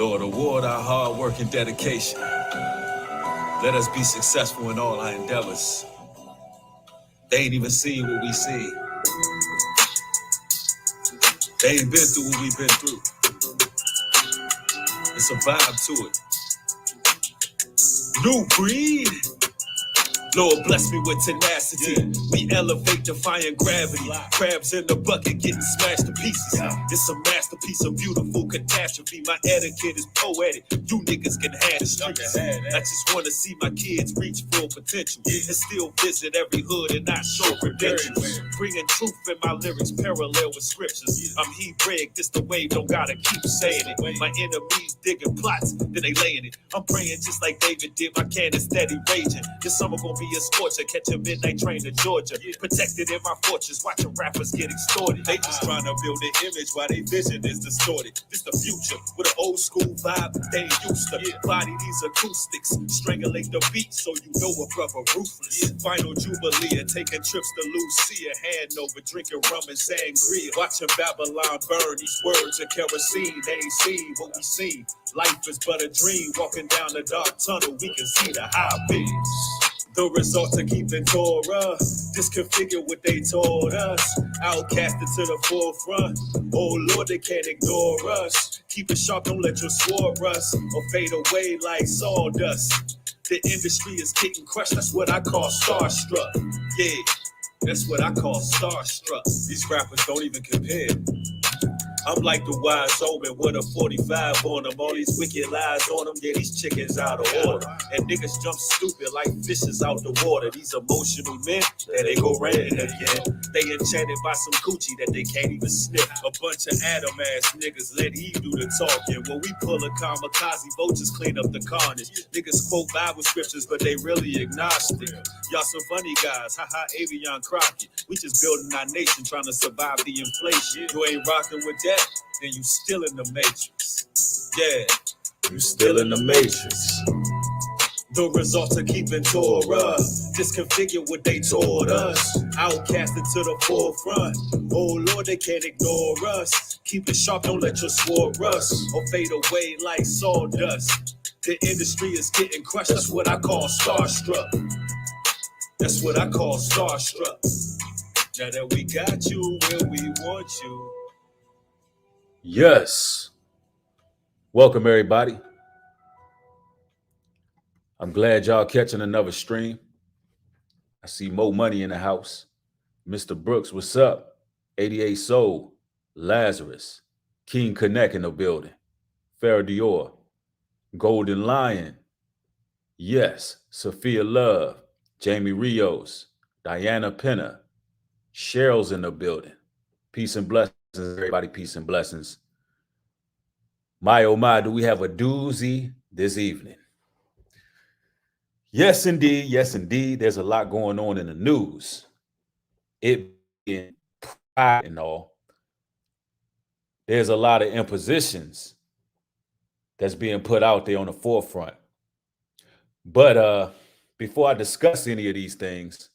Lord, award our hard work and dedication. Let us be successful in all our endeavors. They ain't even seen what we see. They ain't been through what we've been through. It's a vibe to it. New breed. Lord bless me with tenacity. Yeah. We elevate defying gravity. Crabs in the bucket getting smashed to pieces. Yeah. It's a masterpiece of beautiful catastrophe. My etiquette is poetic. You niggas can have the streets. I just want to see my kids reach full potential. And still visit every hood and not show credentials. Bringing truth in my lyrics parallel with scriptures. I'm Hebrew, this the wave, don't gotta keep saying it. My enemies digging plots, then they laying it. I'm praying just like David did, my cannon steady raging. This summer gonna be a scorcher, catch a midnight train to Georgia. Protected in my fortress, watching rappers get extorted. They just trying to build an image while their vision is distorted. This the future, with an old school vibe they ain't used to. Body these acoustics, strangulate the beat so you know a brother ruthless. Final jubilee, taking trips to Lucia, hand over, drinking rum and sangria. Watching Babylon burn, these words of kerosene. They ain't seen what we seen. Life is but a dream, walking down the dark tunnel, we can see the high peaks. The result of keeping Torah, disconfigure what they told us. Outcasted to the forefront. Oh Lord, they can't ignore us. Keep it sharp, don't let your sword rust or fade away like sawdust. The industry is getting crushed, that's what I call starstruck. Yeah, that's what I call starstruck. These rappers don't even compare. I'm like the wise omen with a 45 on them. All these wicked lies on them, yeah, these chickens out of order. And niggas jump stupid like fishes out the water. These emotional men, there they go ranting again. They enchanted by some coochie that they can't even sniff. A bunch of Adam-ass niggas, let Eve do the talking. When we pull a kamikaze, vultures clean up the carnage. Niggas quote Bible scriptures, but they really agnostic. Y'all some funny guys, haha, Avion Crockett. We just building our nation, trying to survive the inflation. You ain't rocking with that, then you still in the matrix. Yeah, you still in the matrix. The result of keeping Torah, disconfigure what they taught us. Outcasted to the forefront. Oh Lord, they can't ignore us. Keep it sharp, don't let your sword rust or fade away like sawdust. The industry is getting crushed, that's what I call starstruck. That's what I call starstruck. Now that we got you where we want you. Yes. Welcome, everybody. I'm glad y'all catching another stream. I see Mo Money in the house. Mr. Brooks, what's up? 88 Soul, Lazarus, King Connect in the building. Farrah Dior, Golden Lion. Yes, Sophia Love, Jamie Rios, Diana Penna, Cheryl's in the building. Peace and blessings, everybody. Peace and blessings. My oh my, do we have a doozy this evening? Yes, indeed. Yes, indeed. There's a lot going on in the news. It being pride and all. There's a lot of impositions that's being put out there on the forefront. But before I discuss any of these things,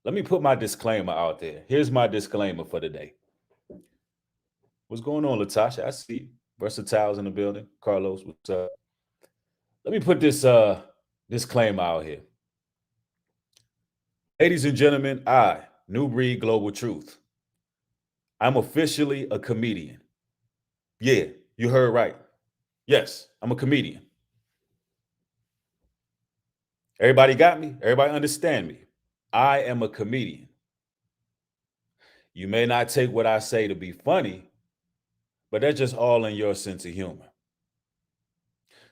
let me put my disclaimer out there. Here's my disclaimer for today. What's going on, Latasha? I see Versatile's in the building. Carlos, what's up? Let me put this disclaimer out here. Ladies and gentlemen, I, New Breed Global Truth, I'm officially a comedian. Yeah, you heard right. Yes, I'm a comedian. Everybody got me? Everybody understand me? I am a comedian. You may not take what I say to be funny, but that's just all in your sense of humor.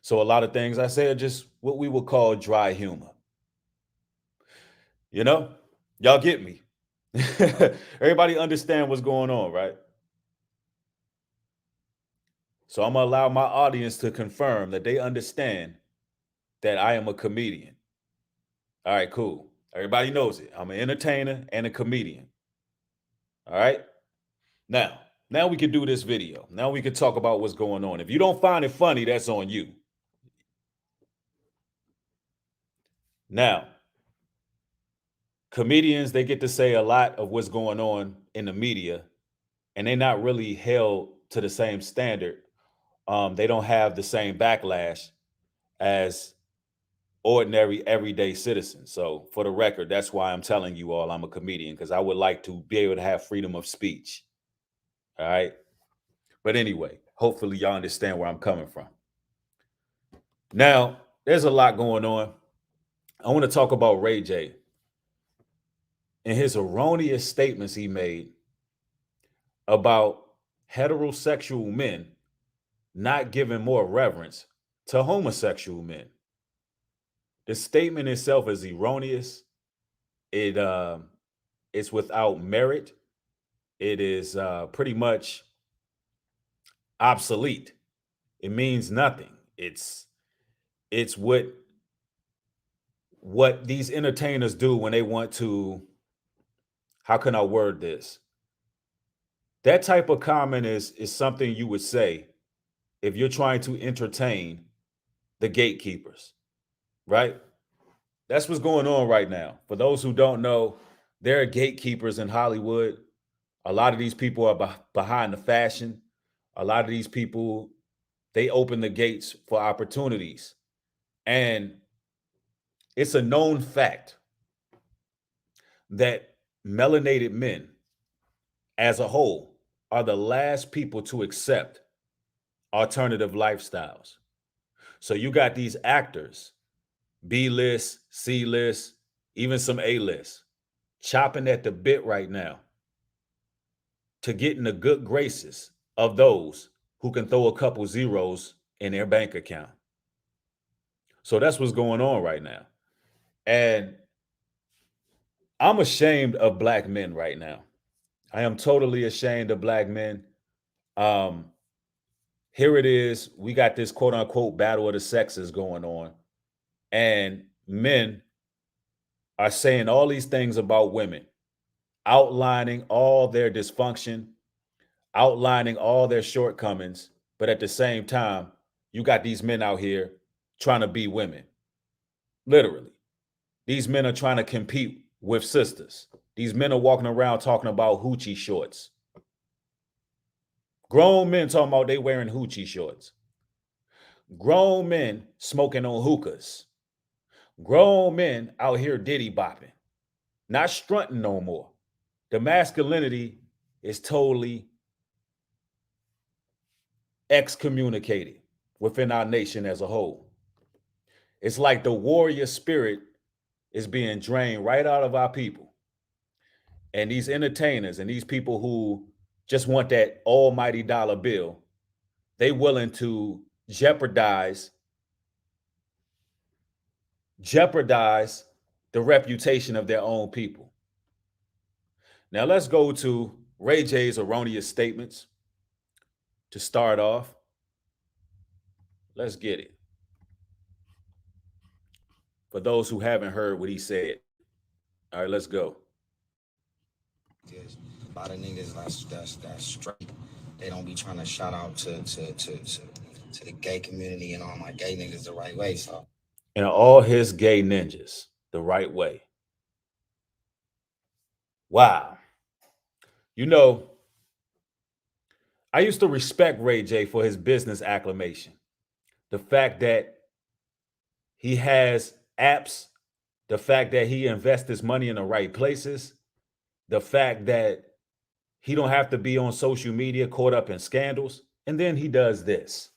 So a lot of things I say are just what we would call dry humor. You know, y'all get me. Everybody understand what's going on, right? So I'm going to allow my audience to confirm that they understand that I am a comedian. All right, cool. Everybody knows it. I'm an entertainer and a comedian. All right. Now we can do this video. Now we can talk about what's going on. If you don't find it funny, that's on you. Now, comedians, they get to say a lot of what's going on in the media, and they're not really held to the same standard they don't have the same backlash as ordinary everyday citizens. So for the record, that's why I'm telling you all I'm a comedian, because I would like to be able to have freedom of speech. All right. But anyway, hopefully y'all understand where I'm coming from. Now, there's a lot going on. I want to talk about Ray J and his erroneous statements he made about heterosexual men not giving more reverence to homosexual men. The statement itself is erroneous. It's without merit. It is pretty much obsolete. It means nothing. It's what these entertainers do when they want to, how can I word this? That type of comment is something you would say if you're trying to entertain the gatekeepers, right? That's what's going on right now. For those who don't know, there are gatekeepers in Hollywood. A lot of these people are behind the fashion. A lot of these people, they open the gates for opportunities. And it's a known fact that melanated men as a whole are the last people to accept alternative lifestyles. So you got these actors, B-list, C-list, even some A-list, chopping at the bit right now to get in the good graces of those who can throw a couple zeros in their bank account. So that's what's going on right now. And I'm ashamed of black men right now. I am totally ashamed of black men. Here it is. We got this quote unquote battle of the sexes going on. And men are saying all these things about women, outlining all their dysfunction, outlining all their shortcomings. But at the same time, you got these men out here trying to be women. Literally. These men are trying to compete with sisters. These men are walking around talking about hoochie shorts. Grown men talking about they wearing hoochie shorts. Grown men smoking on hookahs. Grown men out here diddy bopping. Not strutting no more. The masculinity is totally excommunicated within our nation as a whole. It's like the warrior spirit is being drained right out of our people. And these entertainers and these people who just want that almighty dollar bill, they willing to jeopardize the reputation of their own people. Now let's go to Ray J's erroneous statements to start off. Let's get it. For those who haven't heard what he said. All right, let's go. A lot of niggas that's straight. They don't be trying to shout out to the gay community and all my gay niggas the right way. So And all his gay ninjas the right way. Wow. You know, I used to respect Ray J for his business acclamation. The fact that he has apps, the fact that he invests his money in the right places, the fact that he don't have to be on social media caught up in scandals. And then he does this.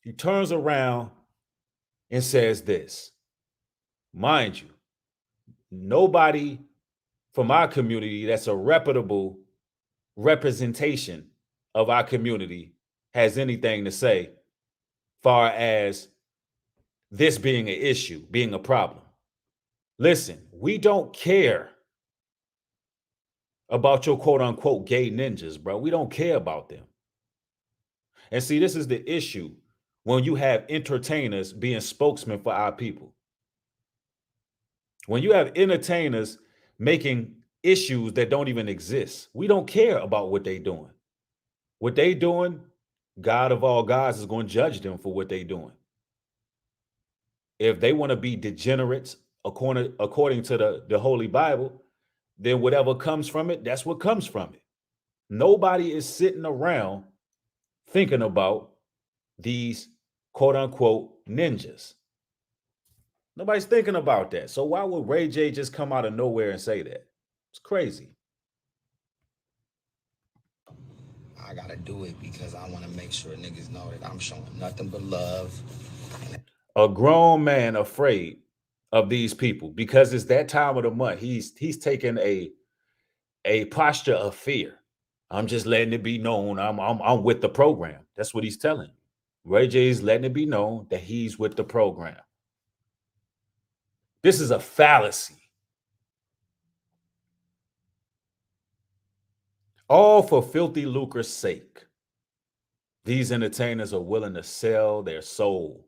He turns around and says this. Mind you, nobody from our community that's a reputable representation of our community has anything to say far as this being an issue, being a problem. Listen, we don't care about your quote unquote gay ninjas, bro. We don't care about them. And see, this is the issue when you have entertainers being spokesmen for our people. When you have entertainers making issues that don't even exist, we don't care about what they're doing. What they doing, God of all gods is going to judge them for what they're doing. If they want to be degenerates according to the Holy Bible, then whatever comes from it, that's what comes from it. Nobody is sitting around thinking about these quote unquote ninjas. Nobody's thinking about that. So why would Ray J just come out of nowhere and say that? It's crazy. I gotta do it because I want to make sure niggas know that I'm showing nothing but love. A grown man afraid of these people because it's that time of the month. He's taking a posture of fear. I'm just letting it be known I'm with the program. That's what he's telling you. Ray J is letting it be known that he's with the program. This is a fallacy. All for filthy lucre's sake. These entertainers are willing to sell their soul.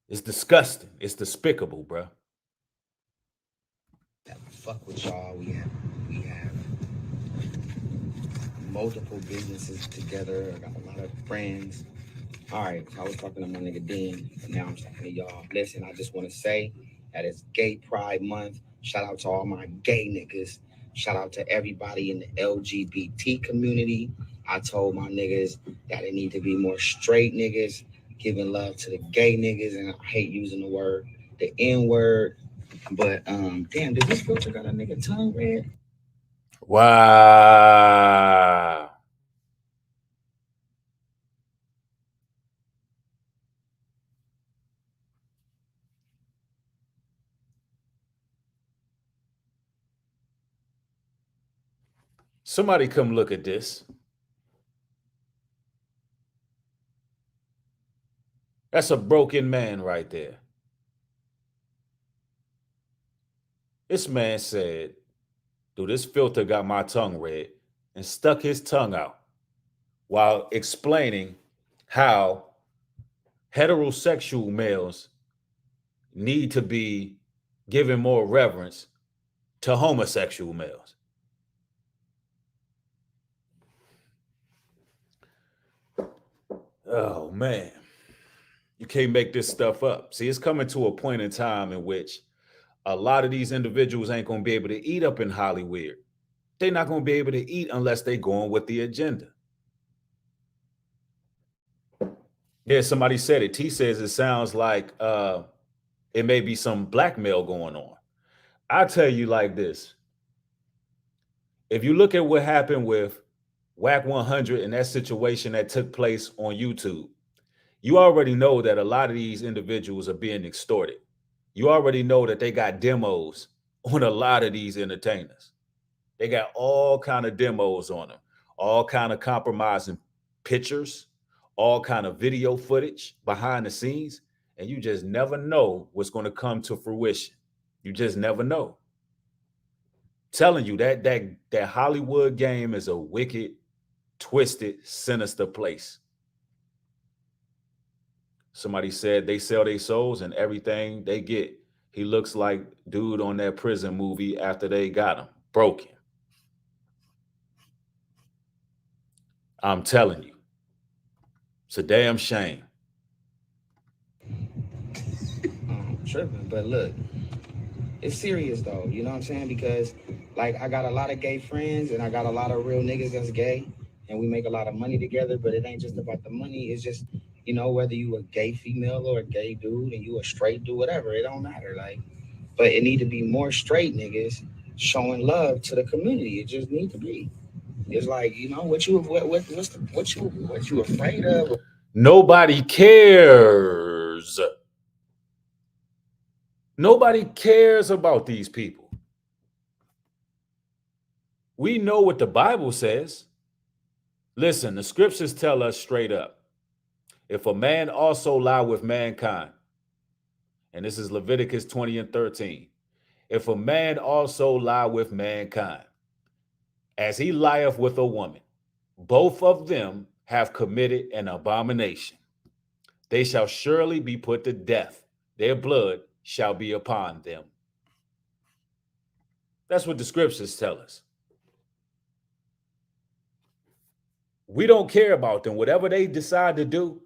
It's disgusting. It's despicable, bro. I fuck with y'all. We have multiple businesses together. I got a lot of friends. All right, I was talking to my nigga Dean, but now I'm talking to y'all. Listen, I just want to say that it's Gay Pride Month. Shout out to all my gay niggas. Shout out to everybody in the LGBT community. I told my niggas that it need to be more straight niggas giving love to the gay niggas, and I hate using the N word. But damn, did this filter got a nigga tongue red? Wow. Somebody come look at this. That's a broken man right there. This man said, dude, this filter got my tongue red, and stuck his tongue out while explaining how heterosexual males need to be given more reverence to homosexual males. Oh, man. You can't make this stuff up. See, it's coming to a point in time in which a lot of these individuals ain't going to be able to eat up in Hollywood. They're not going to be able to eat unless they go on with the agenda. Yeah, somebody said it. T says it sounds like it may be some blackmail going on. I tell you like this. If you look at what happened with Whack 100 and that situation that took place on YouTube, you already know that a lot of these individuals are being extorted. You already know that they got demos on a lot of these entertainers. They got all kind of demos on them, all kind of compromising pictures, all kind of video footage behind the scenes, and you just never know what's going to come to fruition. You just never know. Telling you that Hollywood game is a wicked, twisted, sinister place. Somebody said they sell their souls and everything they get. He looks like dude on that prison movie after they got him broken. I'm telling you, it's a damn shame. I'm tripping, but look, it's serious though. You know what I'm saying? Because like I got a lot of gay friends and I got a lot of real niggas that's gay, and we make a lot of money together. But it ain't just about the money. It's just, you know, whether you a gay female or a gay dude and you a straight dude, whatever, it don't matter. Like, but it need to be more straight niggas showing love to the community. It just need to be. It's like, you know, what you afraid of? Nobody cares. Nobody cares about these people. We know what the Bible says. Listen, the scriptures tell us straight up, if a man also lie with mankind, and this is Leviticus 20 and 13, if a man also lie with mankind, as he lieth with a woman, both of them have committed an abomination. They shall surely be put to death. Their blood shall be upon them. That's what the scriptures tell us. We don't care about them. Whatever they decide to do,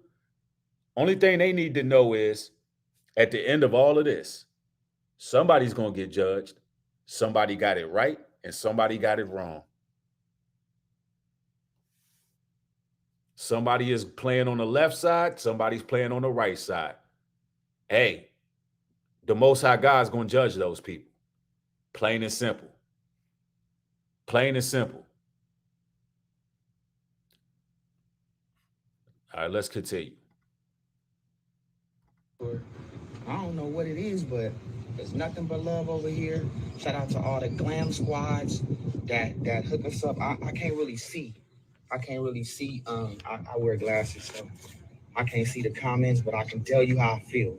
only thing they need to know is at the end of all of this, somebody's going to get judged. Somebody got it right and somebody got it wrong. Somebody is playing on the left side, somebody's playing on the right side. Hey, the Most High God is going to judge those people. Plain and simple. Plain and simple. All right, let's continue. I don't know what it is, but there's nothing but love over here. Shout out to all the glam squads that hook us up. I can't really see. I can't really see. I wear glasses, so I can't see the comments, but I can tell you how I feel.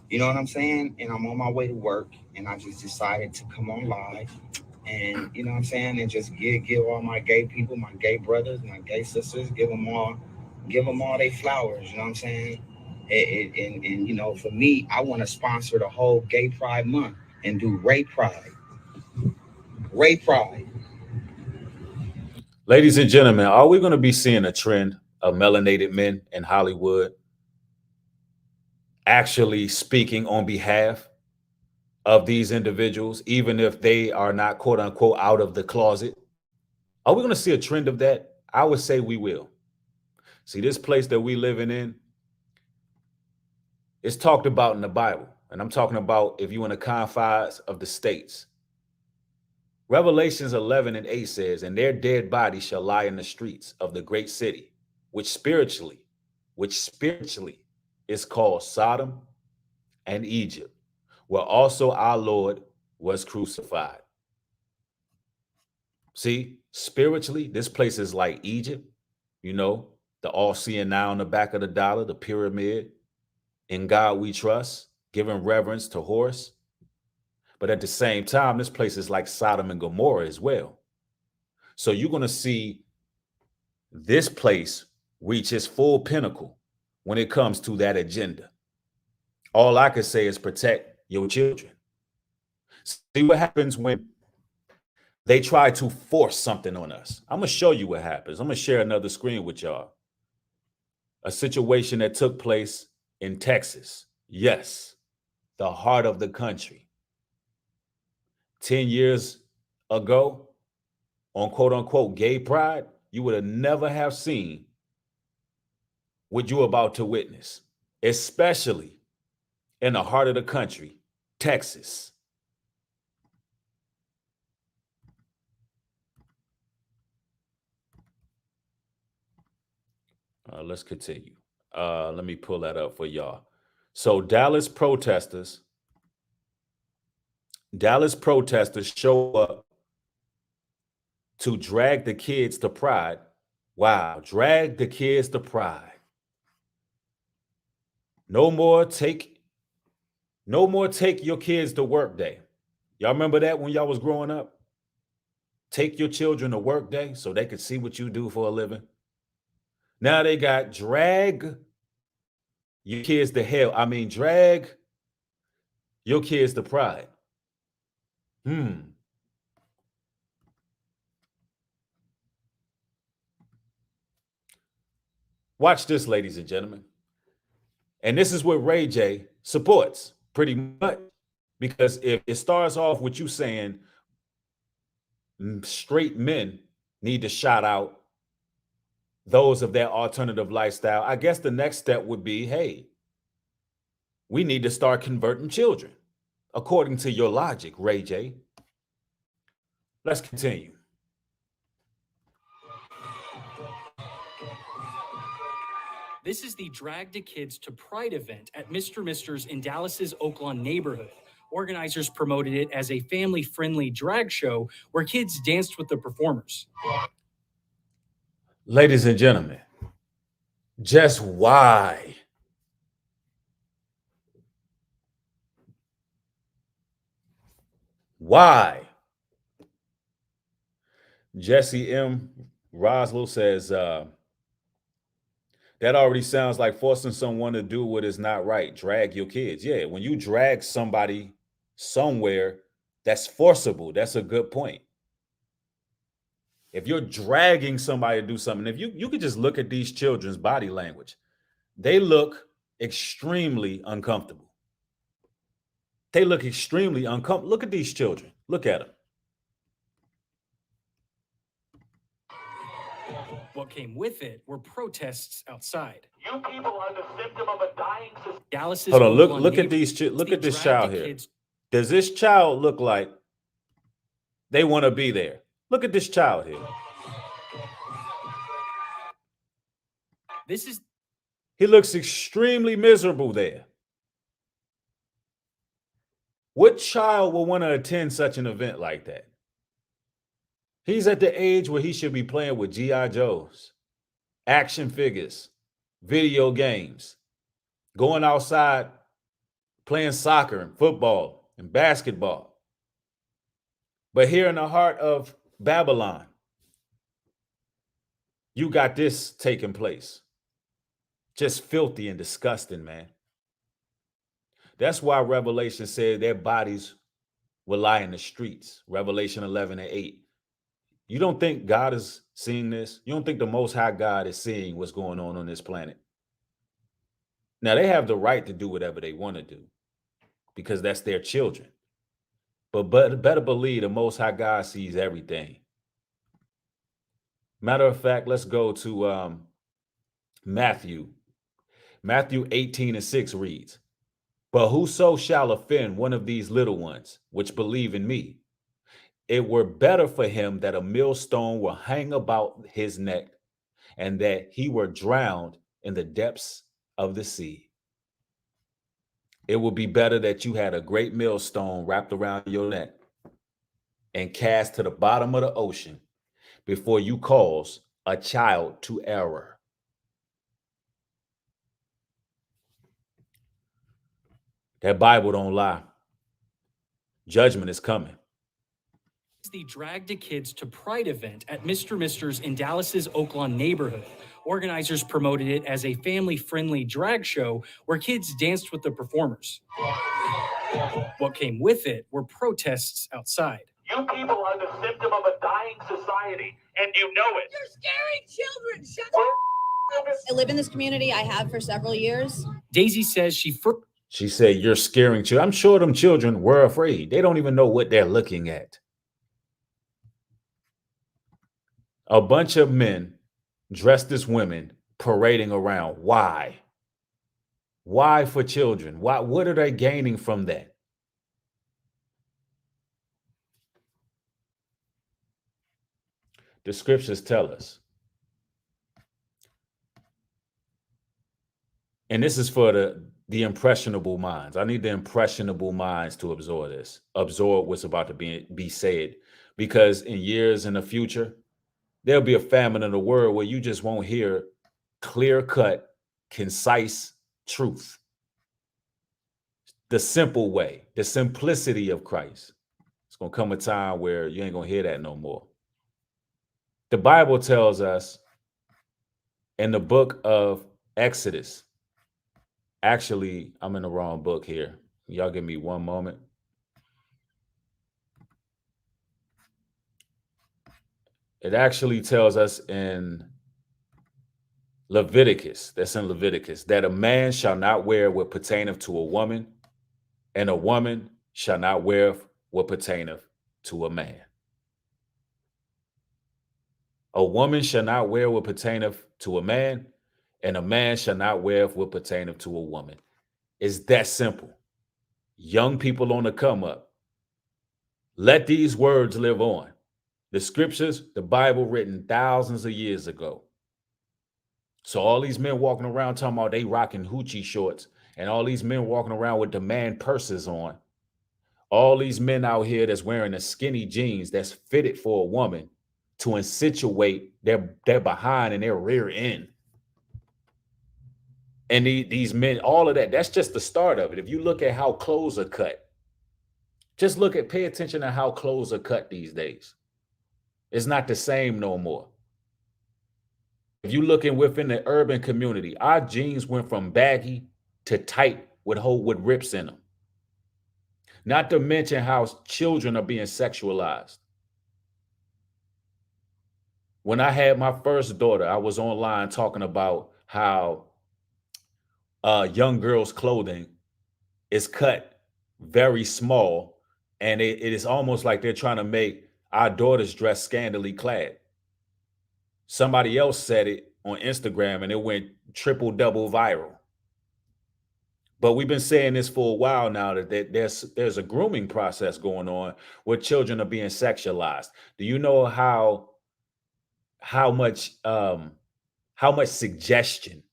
You know what I'm saying? And I'm on my way to work, and I just decided to come on live, and you know what I'm saying, and just give all my gay people, my gay brothers, my gay sisters, give them all their flowers. You know what I'm saying? And you know, for me, I want to sponsor the whole Gay Pride Month and do Ray Pride. Ray Pride. Ladies and gentlemen, are we going to be seeing a trend of melanated men in Hollywood actually speaking on behalf of these individuals, even if they are not, quote unquote, out of the closet? Are we going to see a trend of that? I would say we will. See, this place that we living in, it's talked about in the Bible. And I'm talking about if you're in the confines of the states. Revelations 11:8 says, and their dead bodies shall lie in the streets of the great city, which spiritually is called Sodom and Egypt, where also our Lord was crucified. See, spiritually, this place is like Egypt, you know, the all-seeing eye on the back of the dollar, the pyramid. In God we trust, giving reverence to Horus. But at the same time, this place is like Sodom and Gomorrah as well. So you're going to see this place reach its full pinnacle when it comes to that agenda. All I can say is protect your children. See what happens when they try to force something on us. I'm going to show you what happens. I'm going to share another screen with y'all. A situation that took place in Texas. Yes, the heart of the country. 10 years ago, on quote unquote gay pride, you would have never have seen what you're about to witness, especially in the heart of the country, Texas. Let's continue. Let me pull that up for y'all. So Dallas protesters show up to drag the kids to Pride. Wow, drag the kids to Pride. No more take your kids to work day. Y'all remember that when y'all was growing up? Take your children to work day so they could see what you do for a living. Now they got drag your kids to hell. I mean, drag your kids to Pride. Watch this, ladies and gentlemen. And this is what Ray J supports pretty much. Because if it starts off with you saying straight men need to shout out those of their alternative lifestyle, I guess the next step would be, hey, we need to start converting children, according to your logic, Ray J. Let's continue. This is the Drag the Kids to Pride event at Mr. Mister's in Dallas's Oaklawn neighborhood. Organizers promoted it as a family-friendly drag show where kids danced with the performers. Ladies and gentlemen, just why? Why? Jesse M. Roslow says, that already sounds like forcing someone to do what is not right. Drag your kids. Yeah, when you drag somebody somewhere, that's forcible. That's a good point. If you're dragging somebody to do something, if you could just look at these children's body language, they look extremely uncomfortable. They look extremely uncomfortable. Look at these children. Look at them. What came with it were protests outside. You people are the symptom of a dying society. Dallas's Hold on, Oakland look at neighborhood, these. Look they at this dragged child the here. kids. Does this child look like they want to be there? Look at this child here. He looks extremely miserable there. What child will want to attend such an event like that? He's at the age where he should be playing with G.I. Joes, action figures, video games, going outside, playing soccer and football and basketball. But here in the heart of Babylon, you got this taking place. Just filthy and disgusting, man. That's why Revelation said their bodies will lie in the streets. Revelation 11:8. You don't think God is seeing this? You don't think the Most High God is seeing what's going on this planet? Now, they have the right to do whatever they want to do because that's their children. But better believe the Most High God sees everything. Matter of fact, let's go to Matthew. Matthew 18:6 reads, "But whoso shall offend one of these little ones, which believe in me, it were better for him that a millstone were hang about his neck, and that he were drowned in the depths of the sea." It would be better that you had a great millstone wrapped around your neck and cast to the bottom of the ocean before you cause a child to error. That Bible don't lie. Judgment is coming. They dragged the kids to Pride event at Mr. Mister's in Dallas's Oakland neighborhood. Organizers promoted it as a family-friendly drag show where kids danced with the performers. What came with it were protests outside. You people are the symptom of a dying society, and you know it. You're scaring children. Shut up. I live in this community. I have for several years. Daisy says she said, "You're scaring children." I'm sure them children were afraid. They don't even know what they're looking at. A bunch of men dressed as women parading around. Why? Why for children? Why? What are they gaining from that? The scriptures tell us. And this is for the impressionable minds. I need the impressionable minds to absorb this, absorb what's about to be said. Because in years in the future, there'll be a famine in the world where you just won't hear clear-cut, concise truth. The simple way, the simplicity of Christ. It's going to come a time where you ain't going to hear that no more. The Bible tells us in the book of Exodus. Actually, I'm in the wrong book here. Y'all give me one moment. It actually tells us in Leviticus, that's in Leviticus, that a man shall not wear what pertaineth to a woman, and a woman shall not wear what pertaineth to a man. A woman shall not wear what pertaineth to a man, and a man shall not wear what pertaineth to a woman. It's that simple. Young people on the come up. Let these words live on. The scriptures, the Bible written thousands of years ago. So all these men walking around talking about they rocking hoochie shorts, and all these men walking around with demand purses on. All these men out here that's wearing the skinny jeans that's fitted for a woman to insinuate their behind and their rear end. And these men, all of that, that's just the start of it. If you look at how clothes are cut, pay attention to how clothes are cut these days. It's not the same no more. If you looking within the urban community, our jeans went from baggy to tight with rips in them. Not to mention how children are being sexualized. When I had my first daughter, I was online talking about how young girls' clothing is cut very small, and it is almost like they're trying to make our daughters dress scantily clad. Somebody else said it on Instagram and it went triple double viral. But we've been saying this for a while now that there's a grooming process going on where children are being sexualized. Do you know how much suggestion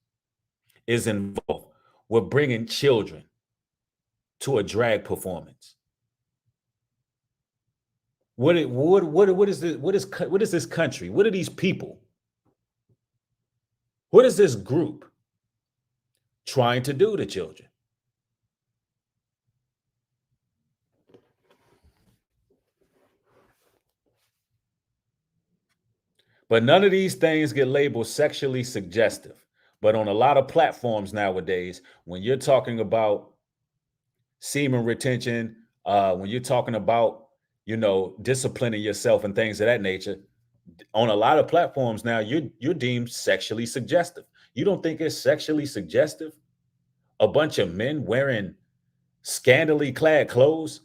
is involved with bringing children to a drag performance? What is this country? What are these people? What is this group trying to do to children? But none of these things get labeled sexually suggestive. But on a lot of platforms nowadays, when you're talking about semen retention, when you're talking about, disciplining yourself and things of that nature, on a lot of platforms now, you're deemed sexually suggestive. You don't think it's sexually suggestive? A bunch of men wearing scantily clad clothes,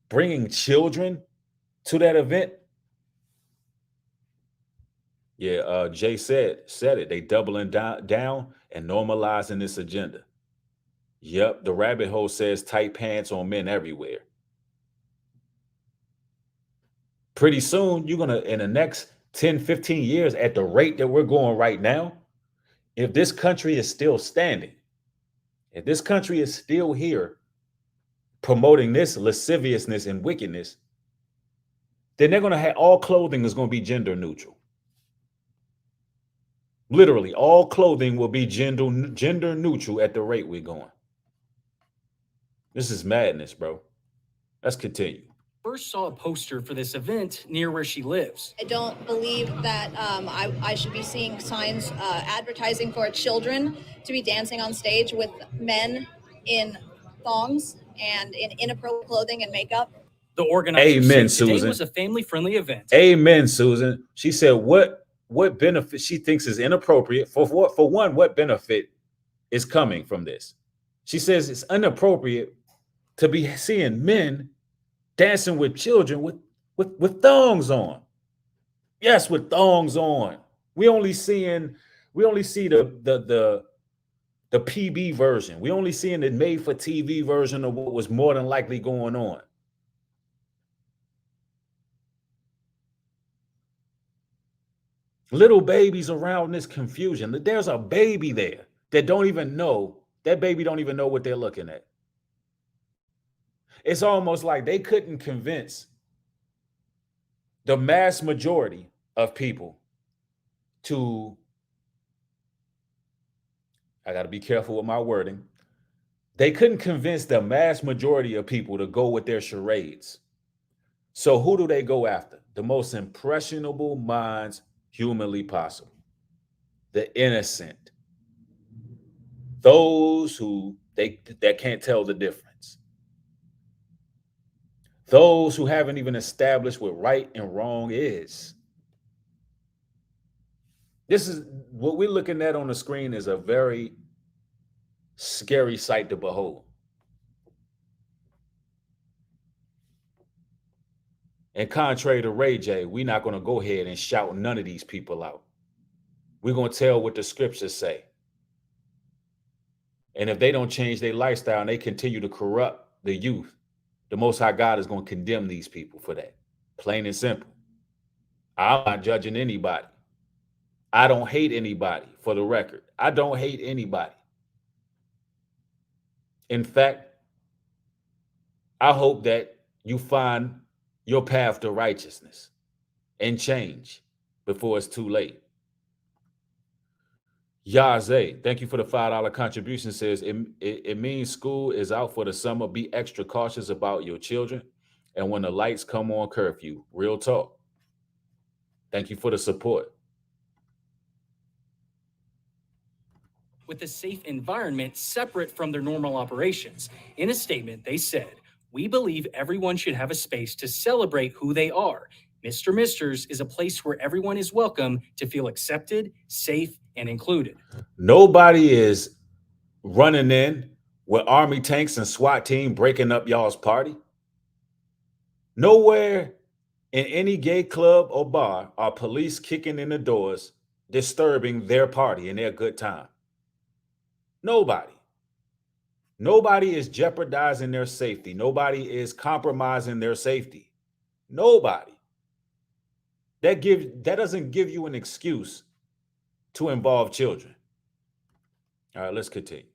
bringing children to that event? Yeah, Jay said it. They doubling down and normalizing this agenda. Yep, the rabbit hole says tight pants on men everywhere. Pretty soon, you're going to, in the next 10, 15 years, at the rate that we're going right now, if this country is still standing, if this country is still here promoting this lasciviousness and wickedness, then they're going to have all clothing is going to be gender neutral. Literally, all clothing will be gender neutral at the rate we're going. This is madness, bro. Let's continue. First saw a poster for this event near where she lives. I don't believe that I should be seeing signs advertising for children to be dancing on stage with men in thongs and in inappropriate clothing and makeup. The organizer Amen, said today Susan. was a family-friendly event. Amen, Susan. She said what benefit she thinks is inappropriate. For one, what benefit is coming from this? She says it's inappropriate to be seeing men dancing with children with thongs on. Yes, with thongs on. We only see the PB version. We only seeing the made for TV version of what was more than likely going on. Little babies around this confusion. There's a baby there that don't even know. That baby don't even know what they're looking at. It's almost like they couldn't convince the mass majority of people to, I got to be careful with my wording. They couldn't convince the mass majority of people to go with their charades. So who do they go after? The most impressionable minds humanly possible. The innocent. Those who that can't tell the difference. Those who haven't even established what right and wrong is. This is what we're looking at on the screen is a very scary sight to behold. And contrary to Ray J, we're not going to go ahead and shout none of these people out. We're going to tell what the scriptures say. And if they don't change their lifestyle and they continue to corrupt the youth, the Most High God is going to condemn these people for that. Plain and simple. I'm not judging anybody. I don't hate anybody, for the record. I don't hate anybody. In fact, I hope that you find your path to righteousness and change before it's too late. Yaze, thank you for the $5 contribution. Says it means school is out for the summer. Be extra cautious about your children. And when the lights come on, curfew. Real talk. Thank you for the support. With a safe environment separate from their normal operations. In a statement, they said, "We believe everyone should have a space to celebrate who they are. Mr. Misters is a place where everyone is welcome to feel accepted, safe, and included." Nobody is running in with army tanks and SWAT team breaking up y'all's party. Nowhere in any gay club or bar are police kicking in the doors disturbing their party and their good time. Nobody. Nobody is jeopardizing their safety. Nobody is compromising their safety. Nobody. That doesn't give you an excuse to involve children. All right, let's continue.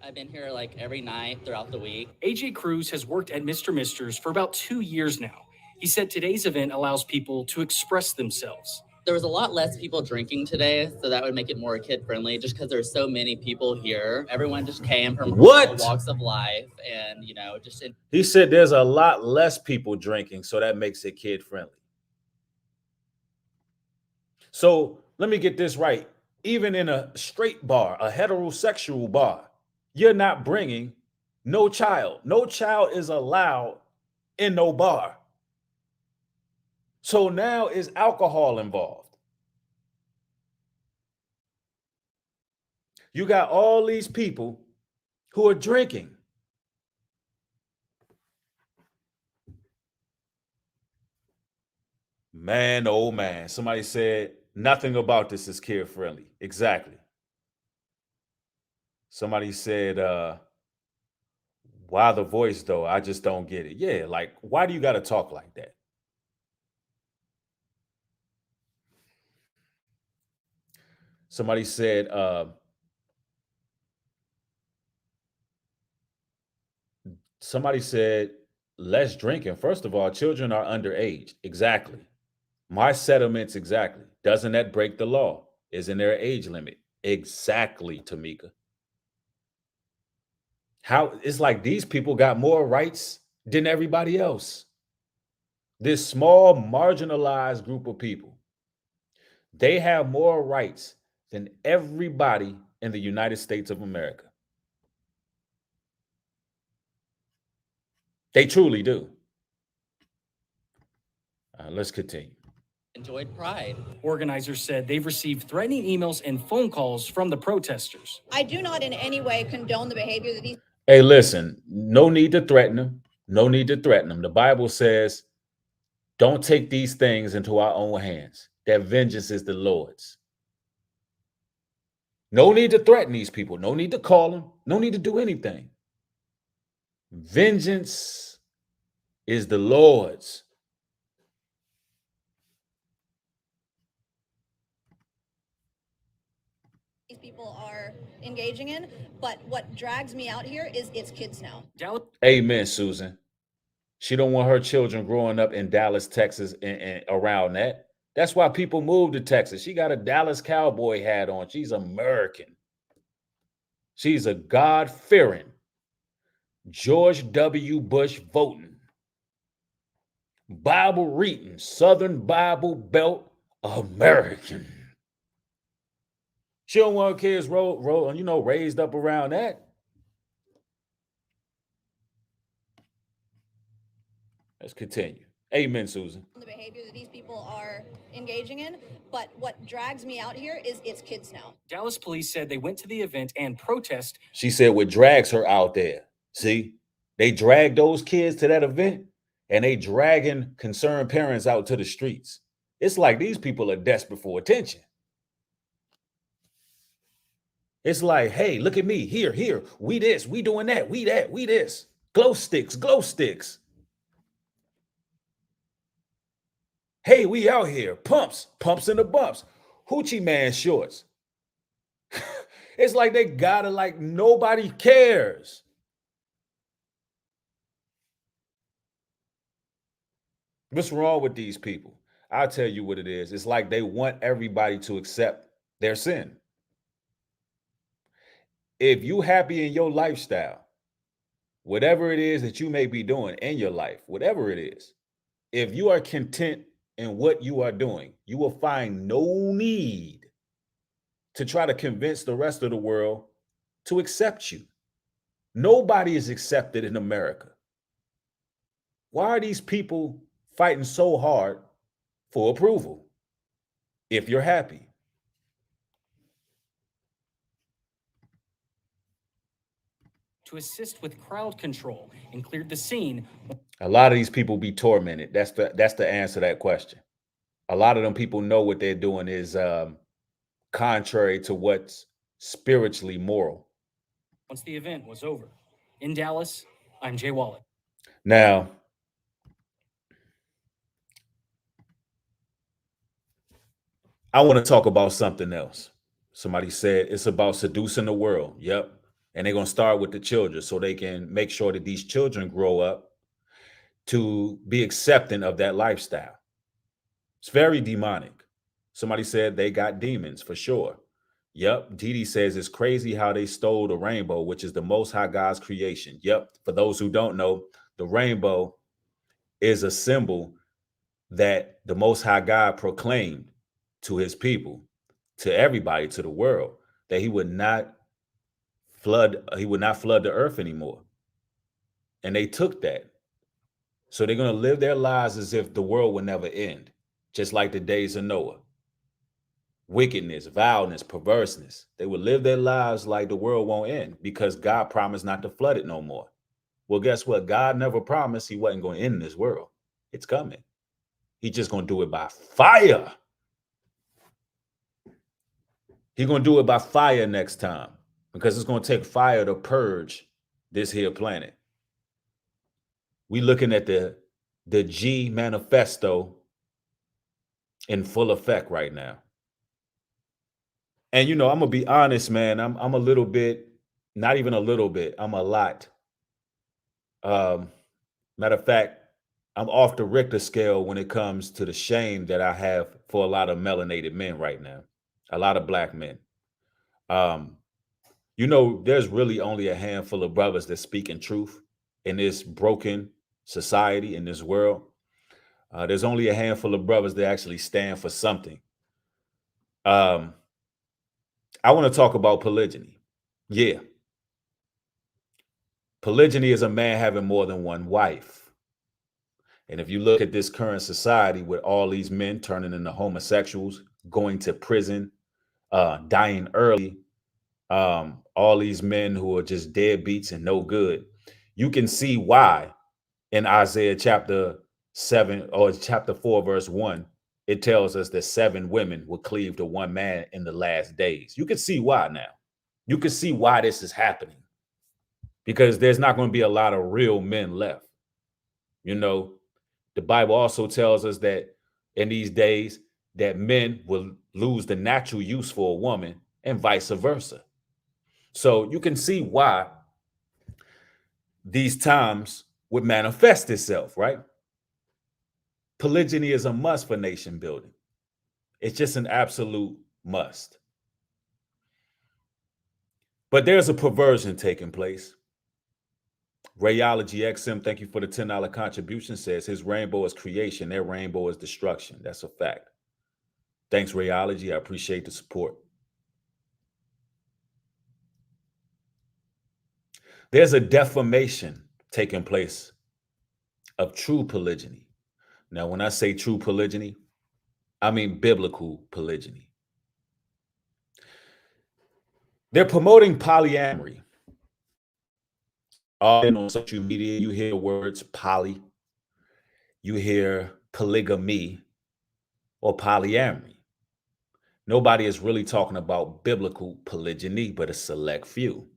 I've been here like every night throughout the week. AJ Cruz has worked at Mr. Misters for about 2 years now. He said today's event allows people to express themselves. There was a lot less people drinking today, so that would make it more kid-friendly just because there's so many people here. Everyone just came from all walks of life and, He said there's a lot less people drinking, so that makes it kid-friendly. So let me get this right. Even in a straight bar, a heterosexual bar, you're not bringing no child. No child is allowed in no bar. So now is alcohol involved. You got all these people who are drinking. Man, oh man. Somebody said nothing about this is kid friendly. Exactly. Somebody said, why the voice though? I just don't get it. Yeah, like, why do you got to talk like that? Somebody said, less drinking. First of all, children are underage. Exactly. My sentiments, exactly. Doesn't that break the law? Isn't there an age limit? Exactly, Tamika. How it's like these people got more rights than everybody else. This small marginalized group of people, they have more rights than everybody in the United States of America. They truly do. Let's continue. Enjoyed Pride. Organizers said they've received threatening emails and phone calls from the protesters. I do not in any way condone the behavior that these. Hey, listen, no need to threaten them. No need to threaten them. The Bible says, don't take these things into our own hands. That vengeance is the Lord's. No need to threaten these people. No need to call them. No need to do anything. Vengeance is the Lord's. These people are engaging in, but what drags me out here is it's kids now. Amen, Susan. She don't want her children growing up in Dallas, Texas, and around that. That's why people move to Texas. She got a Dallas Cowboy hat on. She's American. She's a God-fearing, George W. Bush voting, Bible reading, Southern Bible Belt American. She don't want her kids raised up around that. Let's continue. Amen, Susan. The behavior that these people are engaging in, but what drags me out here is it's kids now. Dallas police said they went to the event and protest. She said what drags her out there. See, they drag those kids to that event and they dragging concerned parents out to the streets. It's like these people are desperate for attention. It's like, hey, look at me. Here. We this, we doing that, we that, we this. Glow sticks. Hey, we out here. Pumps in the bumps. Hoochie man shorts. It's like they got it like nobody cares. What's wrong with these people? I'll tell you what it is. It's like they want everybody to accept their sin. If you happy in your lifestyle, whatever it is that you may be doing in your life, whatever it is, if you are content in what you are doing, you will find no need to try to convince the rest of the world to accept you. Nobody is accepted in America. Why are these people fighting so hard for approval if you're happy? To assist with crowd control and cleared the scene. A lot of these people be tormented. That's the answer to that question. A lot of them people know what they're doing is contrary to what's spiritually moral. Once the event was over. In Dallas, I'm Jay Wallach. Now, I want to talk about something else. Somebody said it's about seducing the world. Yep. And they're going to start with the children so they can make sure that these children grow up to be accepting of that lifestyle. It's very demonic. Somebody said they got demons for sure. Yep. Didi says it's crazy how they stole the rainbow, which is the Most High God's creation. Yep. For those who don't know, the rainbow is a symbol that the Most High God proclaimed to his people, to everybody, to the world, that he would not flood the earth anymore. And they took that. So they're going to live their lives as if the world would never end, just like the days of Noah. Wickedness, vileness, perverseness. They would live their lives like the world won't end because God promised not to flood it no more. Well, guess what? God never promised he wasn't going to end this world. It's coming. He's just going to do it by fire. He's going to do it by fire next time because it's going to take fire to purge this here planet. We looking at the G manifesto in full effect right now. And, you know, I'm going to be honest, man, I'm a little bit, not even a little bit, I'm a lot. Matter of fact, I'm off the Richter scale when it comes to the shame that I have for a lot of melanated men right now, a lot of black men. You know, there's really only a handful of brothers that speak in truth in this broken society, in this world. There's only a handful of brothers that actually stand for something. I want to talk about polygyny. Yeah. Polygyny is a man having more than one wife. And if you look at this current society with all these men turning into homosexuals, going to prison, dying early, all these men who are just deadbeats and no good, you can see why in Isaiah chapter 7 or chapter 4, verse 1, it tells us that 7 women will cleave to one man in the last days. You can see why now. You can see why this is happening. Because there's not going to be a lot of real men left. You know, the Bible also tells us that in these days that men will lose the natural use for a woman and vice versa. So you can see why these times would manifest itself, right? Polygyny is a must for nation building. It's just an absolute must. But there's a perversion taking place. Rayology XM, thank you for the $10 contribution, says his rainbow is creation, their rainbow is destruction. That's a fact. Thanks, Rayology. I appreciate the support. There's a defamation taking place of true polygyny. Now, when I say true polygyny, I mean biblical polygyny. They're promoting polyamory. All on social media, you hear words poly, you hear polygamy or polyamory. Nobody is really talking about biblical polygyny, but a select few.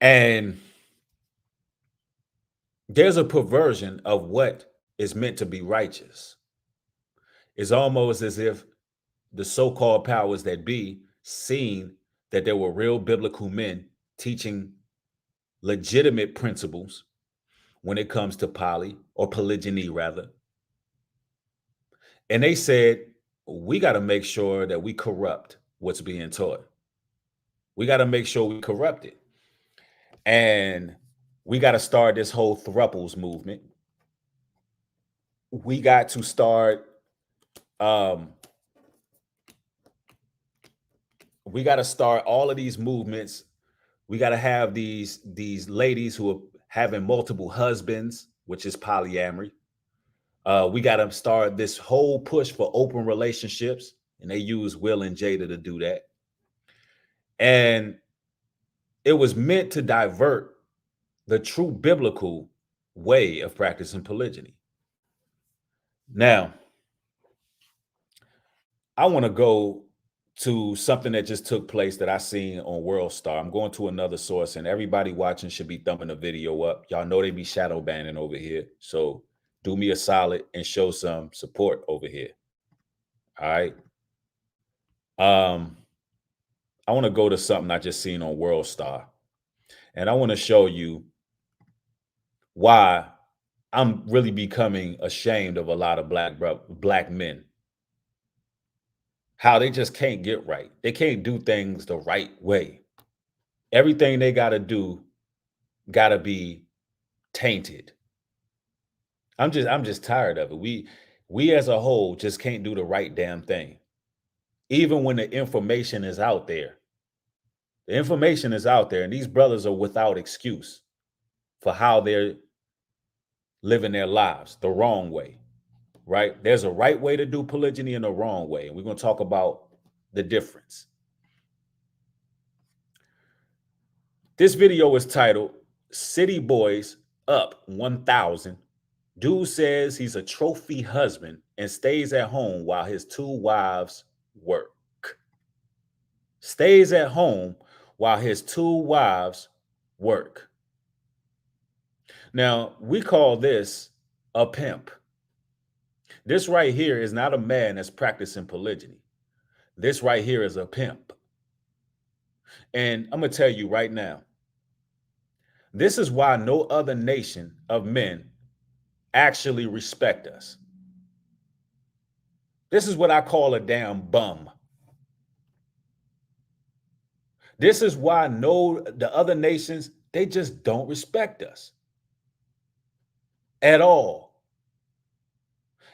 And there's a perversion of what is meant to be righteous. It's almost as if the so-called powers that be seen that there were real biblical men teaching legitimate principles when it comes to poly or polygyny rather. And they said, we got to make sure that we corrupt what's being taught. We got to make sure we corrupt it. And we got to start this whole thruples movement. We got to start, all of these movements. We got to have these ladies who are having multiple husbands, which is polyamory. We got to start this whole push for open relationships, and they use Will and Jada to do that. And it was meant to divert the true biblical way of practicing polygyny. Now, I want to go to something that just took place that I seen on World Star. I'm going to another source, and everybody watching should be thumbing the video up. Y'all know they be shadow banning over here. So do me a solid and show some support over here. All right. I want to go to something I just seen on World Star, and I want to show you why I'm really becoming ashamed of a lot of black men. How they just can't get right. They can't do things the right way. Everything they got to do got to be tainted. I'm just tired of it. We as a whole just can't do the right damn thing. Even when the information is out there. The information is out there, and these brothers are without excuse for how they're living their lives the wrong way, right? There's a right way to do polygyny and a wrong way, and we're going to talk about the difference. This video is titled City Boys Up 1,000. Dude says he's a trophy husband and stays at home while his 2 wives work. Stays at home while his 2 wives work. Now, we call this a pimp. This right here is not a man that's practicing polygyny. This right here is a pimp. And I'm going to tell you right now, this is why no other nation of men actually respect us. This is what I call a damn bum. This is why the other nations, they just don't respect us at all.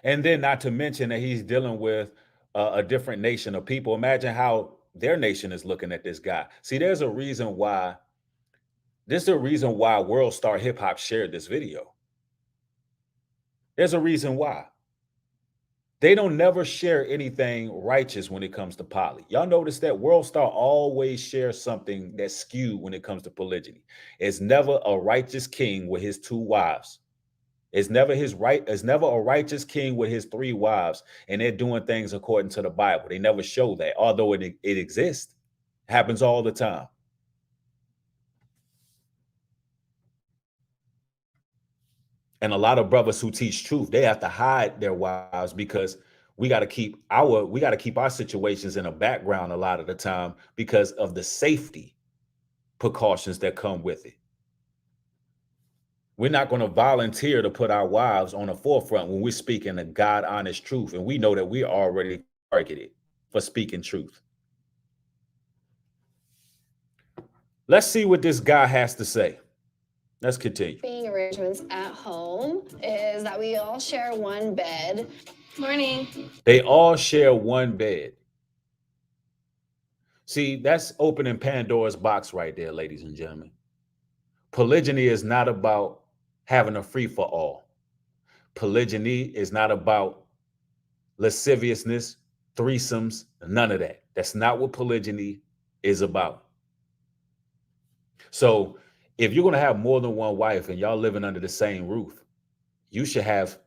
And then not to mention that he's dealing with a different nation of people. Imagine how their nation is looking at this guy. See, there's a reason why. This is a reason why World Star Hip Hop shared this video. There's a reason why. They don't never share anything righteous when it comes to poly. Y'all notice that World Star always shares something that's skewed when it comes to polygyny. It's never a righteous king with his 2 wives. It's never a righteous king with his 3 wives, and they're doing things according to the Bible. They never show that, although it exists. It happens all the time. And a lot of brothers who teach truth, they have to hide their wives because we got to keep our situations in a background a lot of the time because of the safety precautions that come with it. We're not going to volunteer to put our wives on the forefront when we're speaking the God honest truth, and we know that we're already targeted for speaking truth. Let's see what this guy has to say. Let's continue. Being arrangements at home is that we all share one bed. Morning. They all share one bed. See, that's opening Pandora's box right there, ladies and gentlemen. Polygyny is not about having a free-for-all. Polygyny is not about lasciviousness, threesomes, none of that. That's not what polygyny is about. So if you're going to have more than one wife and y'all living under the same roof, you should have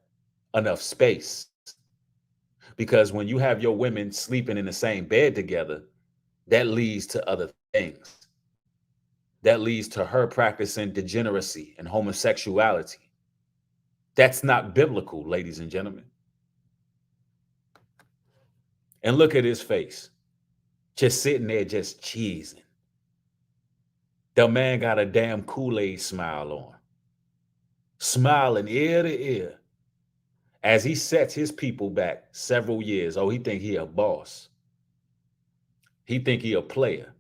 enough space. Because when you have your women sleeping in the same bed together, that leads to other things. That leads to her practicing degeneracy and homosexuality. That's not biblical, ladies and gentlemen. And look at his face. Just sitting there, just cheesing. The man got a damn Kool-Aid smile on. Smiling ear to ear. As he sets his people back several years. Oh, he think he a boss. He think he a player.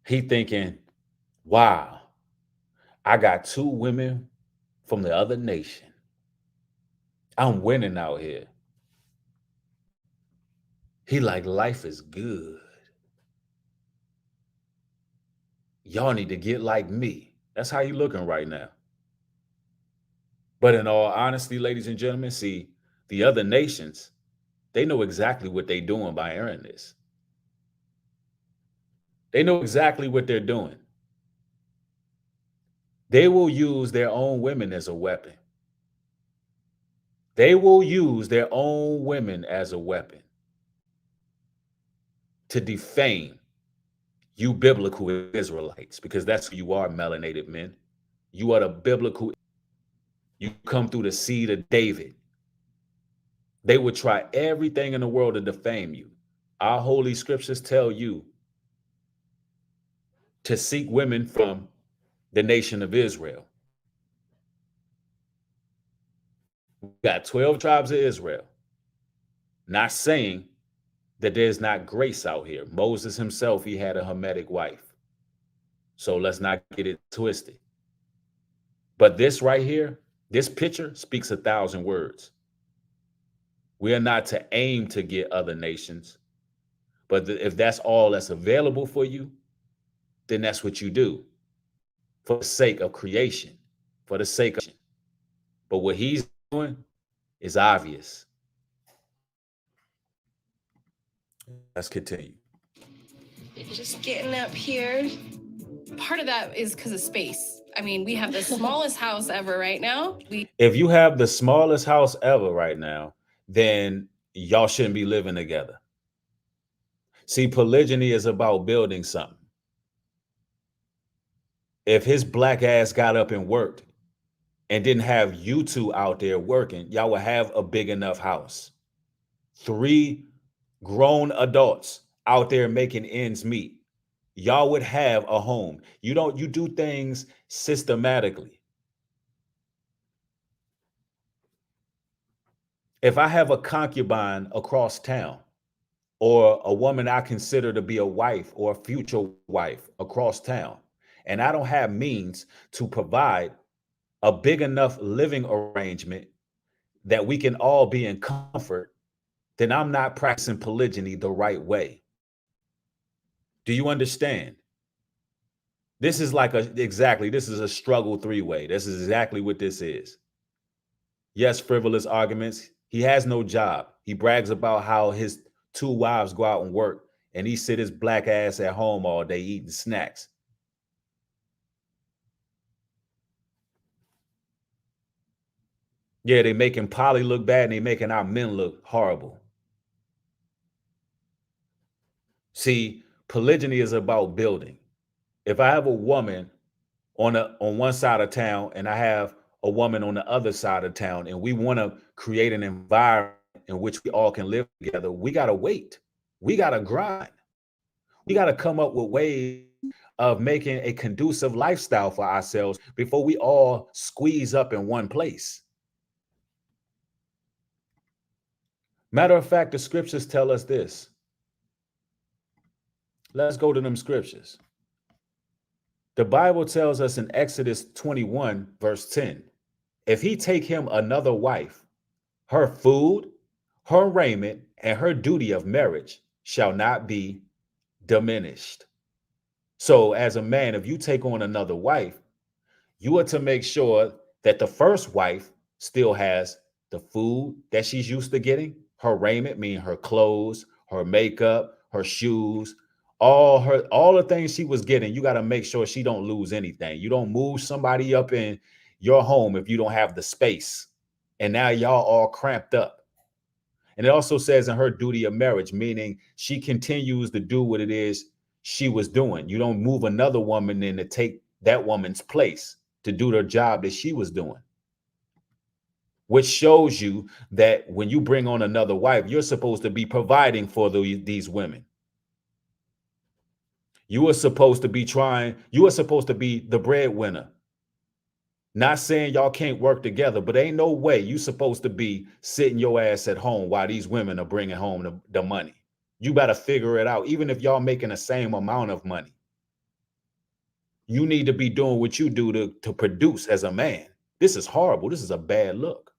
He thinking, wow, I got 2 women from the other nation. I'm winning out here. He like, life is good. Y'all need to get like me. That's how you looking right now. But in all honesty, ladies and gentlemen, see, the other nations, they know exactly what they're doing by airing this. They know exactly what they're doing. They will use their own women as a weapon. They will use their own women as a weapon to defame you biblical Israelites, because that's who you are, melanated men. You are the biblical. You come through the seed of David. They would try everything in the world to defame you. Our holy scriptures tell you to seek women from the nation of Israel. We got 12 tribes of Israel. Not saying that there's not grace out here. Moses himself, he had a Hamitic wife. So let's not get it twisted. But this right here, this picture speaks 1,000 words. We are not to aim to get other nations. But if that's all that's available for you, then that's what you do for the sake of creation, for the sake of. But what he's doing is obvious. Let's continue. Just getting up here. Part of that is because of space. I mean, we have the smallest house ever right now. If you have the smallest house ever right now, then y'all shouldn't be living together. See, polygyny is about building something. If his black ass got up and worked and didn't have you two out there working, y'all would have a big enough house. 3 grown adults out there making ends meet. Y'all would have a home. You do things systematically. If I have a concubine across town, or a woman I consider to be a wife or a future wife across town, and I don't have means to provide a big enough living arrangement that we can all be in comfort, then I'm not practicing polygyny the right way. Do you understand? This is like this is a struggle 3-way. This is exactly what this is. Yes, frivolous arguments. He has no job. He brags about how his 2 wives go out and work, and he sit his black ass at home all day eating snacks. Yeah, they making Polly look bad, and they making our men look horrible. See, polygyny is about building. If I have a woman on one side of town and I have a woman on the other side of town, and we want to create an environment in which we all can live together, we got to wait. We got to grind. We got to come up with ways of making a conducive lifestyle for ourselves before we all squeeze up in one place. Matter of fact, the scriptures tell us this. Let's go to them scriptures. The Bible tells us in Exodus 21, verse 10, if he take him another wife, her food, her raiment, and her duty of marriage shall not be diminished. So as a man, if you take on another wife, you are to make sure that the first wife still has the food that she's used to getting, her raiment, meaning her clothes, her makeup, her shoes, all the things she was getting. You got to make sure she don't lose anything. You don't move somebody up in your home if you don't have the space. And now y'all all cramped up. And it also says in her duty of marriage, meaning she continues to do what it is she was doing. You don't move another woman in to take that woman's place to do the job that she was doing. Which shows you that when you bring on another wife, you're supposed to be providing for these women. You are supposed to be the breadwinner. Not saying y'all can't work together, but ain't no way you supposed to be sitting your ass at home while these women are bringing home the money. You better figure it out. Even if y'all making the same amount of money, you need to be doing what you do to produce as a man. This is horrible. This is a bad look.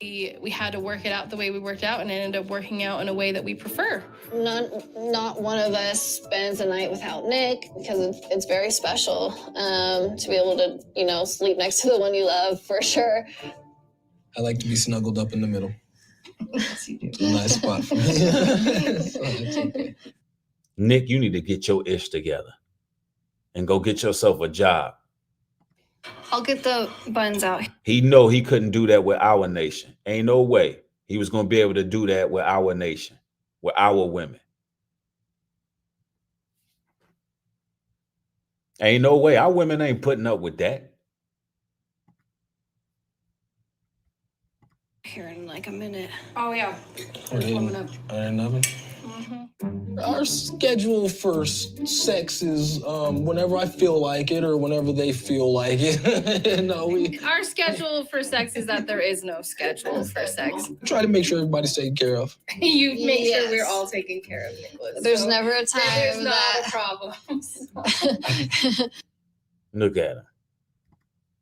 We had to work it out the way we worked out, and it ended up working out in a way that we prefer. Not one of us spends a night without Nick, because it's very special to be able to, sleep next to the one you love, for sure. I like to be snuggled up in the middle. Yes, you do. It's a nice spot for me. So it's okay. Nick, you need to get your ish together and go get yourself a job. I'll get the buns out. He know he couldn't do that with our nation. Ain't no way he was going to be able to do that with our nation, with our women. Ain't no way. Our women ain't putting up with that. Here in like a minute. Oh, yeah. Coming up. Nothing. Our schedule for sex is whenever I feel like it or whenever they feel like it. No, Our schedule for sex is that there is no schedule for sex. try to make sure everybody's taken care of. You make sure Yes. we're all taken care of, Nicholas. There's So never a time there's not that a problem. Look at him.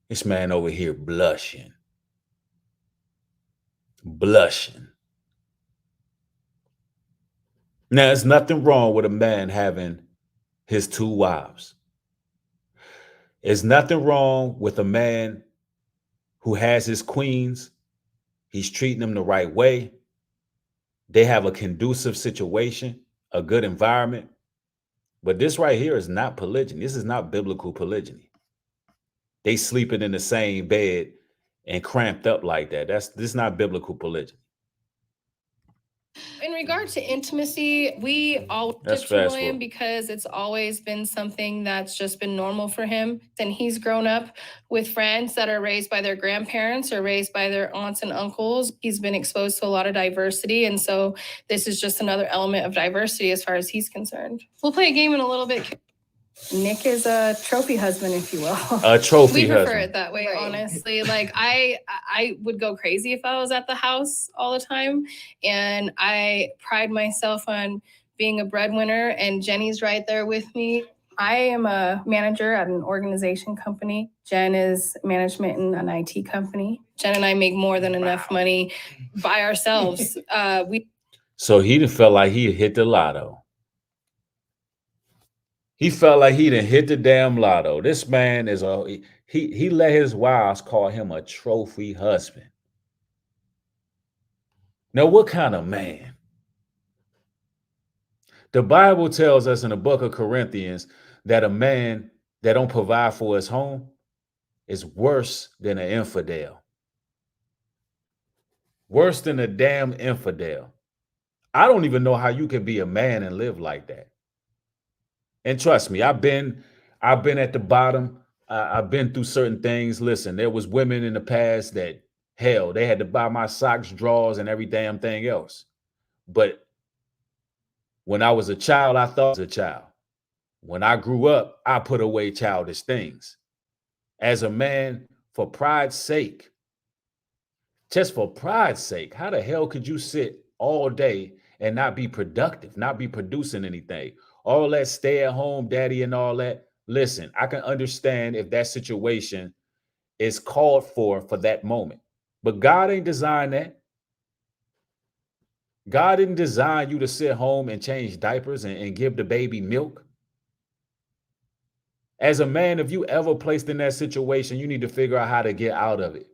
This man over here blushing. Blushing. Now, there's nothing wrong with a man having his 2 wives. There's nothing wrong with a man who has his queens. He's treating them the right way. They have a conducive situation, a good environment. But this right here is not polygyny. This is not biblical polygyny. They sleeping in the same bed and cramped up like that. This is not biblical polygyny. In regard to intimacy, we all That's to fast him forward. because it's always been something that's just been normal for him. And he's grown up with friends that are raised by their grandparents or raised by their aunts and uncles. He's been exposed to a lot of diversity. And so this is just another element of diversity as far as he's concerned. We'll play a game in a little bit. Nick is a trophy husband, if you will. A trophy We prefer husband. it that way, Right. honestly. Like I would go crazy if I was at the house all the time. And I pride myself on being a breadwinner, and Jenny's right there with me. I am a manager at an organization company. Jen is management in an IT company. Jen and I make more than enough money by ourselves. So he done felt like he hit the lotto. He felt like he done hit the damn lotto. This man is he let his wives call him a trophy husband. Now, what kind of man? The Bible tells us in the book of Corinthians that a man that don't provide for his home is worse than an infidel. Worse than a damn infidel. I don't even know how you can be a man and live like that. And trust me, I've been at the bottom. I've been through certain things. Listen, there was women in the past that, hell, they had to buy my socks, drawers, and every damn thing else. But when I was a child, I thought I was a child. When I grew up, I put away childish things. As a man, for pride's sake, just for pride's sake, how the hell could you sit all day and not be productive, not be producing anything? All that stay at home daddy and all that. Listen, I can understand if that situation is called for that moment. But God ain't designed that. God didn't design you to sit home and change diapers and give the baby milk. As a man, if you ever placed in that situation, you need to figure out how to get out of it.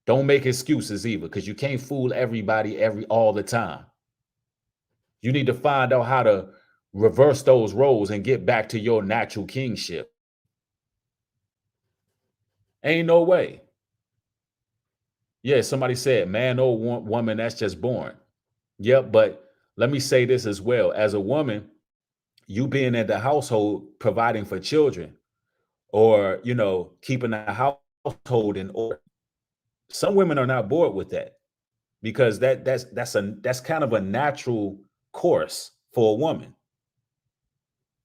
Don't make excuses either, because you can't fool everybody all the time. You need to find out how to reverse those roles and get back to your natural kingship. Ain't no way. Yeah, somebody said, man or woman, that's just born. Yep, but let me say this as well. As a woman, you being at the household, providing for children, or, keeping the household in order. Some women are not bored with that, because that's kind of a natural course for a woman.